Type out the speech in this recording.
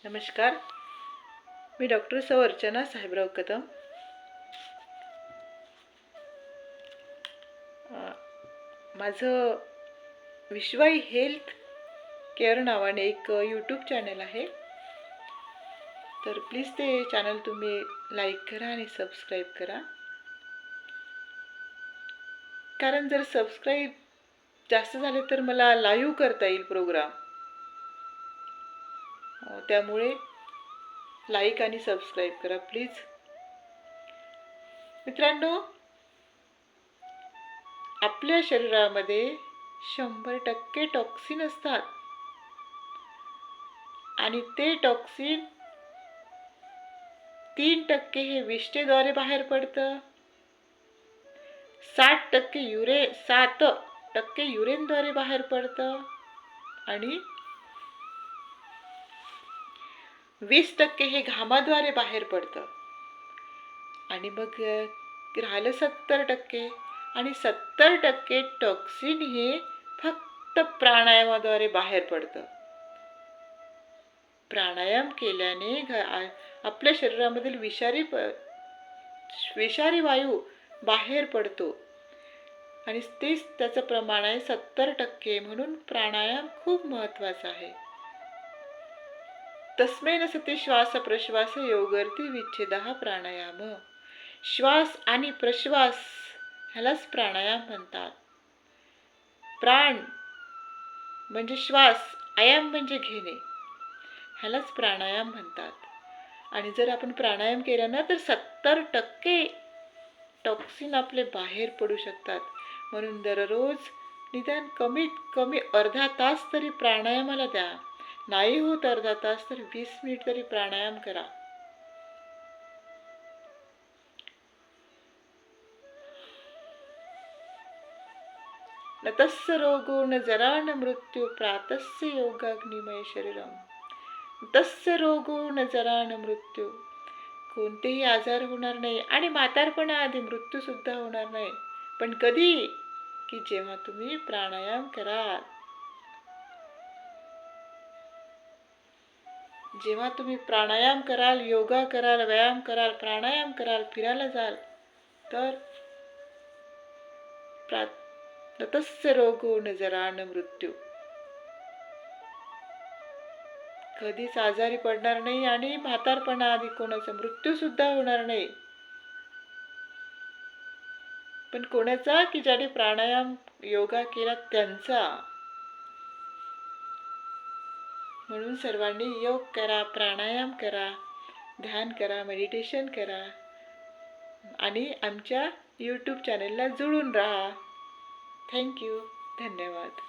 नमस्कार. मी डॉक्टर सौ अर्चना साहेबराव कदम. माझं विश्वाई हेल्थ केअर नावाने एक यूट्यूब चॅनल आहे. तर प्लीज ते चॅनल तुम्ही लाईक करा आणि सबस्क्राईब करा. कारण जर सबस्क्राईब जास्त झाले तर मला लाईव्ह करता येईल प्रोग्राम. त्यामुळे लाईक आणि सबस्क्राईब करा प्लीज. मित्रांनो, आपल्या शरीरामध्ये 100% टॉक्सिन असतात आणि ते टॉक्सिन 3% हे विष्ठेद्वारे बाहेर पडतं, 7% युरेनद्वारे बाहेर पडतं आणि 20% हे घामाद्वारे बाहेर पडतं. आणि मग राहिलं 70%. आणि 70% टॉक्सिन हे फक्त प्राणायामाद्वारे बाहेर पडतं. प्राणायाम केल्याने आपल्या शरीरामधील विषारी वायू बाहेर पडतो आणि तेच त्याचं प्रमाण आहे 70%. म्हणून प्राणायाम खूप महत्त्वाचा आहे. तस्मै न सती श्वास प्रश्वास योगर्ती विच्छेदः प्राणायाम. श्वास आणि प्रश्वास ह्यालाच प्राणायाम म्हणतात. प्राण म्हणजे श्वास, आयाम म्हणजे घेणे, ह्यालाच प्राणायाम म्हणतात. आणि जर आपण प्राणायाम केला ना तर 70% टॉक्सिन आपले बाहेर पडू शकतात. म्हणून दररोज निदान कमीत कमी अर्धा तास तरी प्राणायामाला द्या. नाही होत अर्धा तास तर 20 मिनिट तरी प्राणायाम करा. न तस्य रोगो न जरा न मृत्यू प्रातस्य योगाग्निमय शरीरम. तस्य रोगो न जरा न मृत्यू. कोणतेही आजार होणार नाही आणि म्हातारपणाआधी मृत्यू सुद्धा होणार नाही. पण कधी? की जेव्हा तुम्ही प्राणायाम कराल. जेव्हा तुम्ही प्राणायाम कराल, योगा कराल, व्यायाम कराल, प्राणायाम कराल, फिरायला जाल तर तस्य रोगो न जरा न मृत्यू. कधीच आजारी पडणार नाही आणि म्हातारपणाआधी कोणाचा मृत्यू सुद्धा होणार नाही. पण कोणाचा? की ज्याने प्राणायाम योगा केला त्यांचा. म्हणून सर्वांनी योग करा, प्राणायाम करा, ध्यान करा, मेडिटेशन करा आणि आमच्या यूट्यूब चॅनलला जुळून राहा. थँक्यू. धन्यवाद.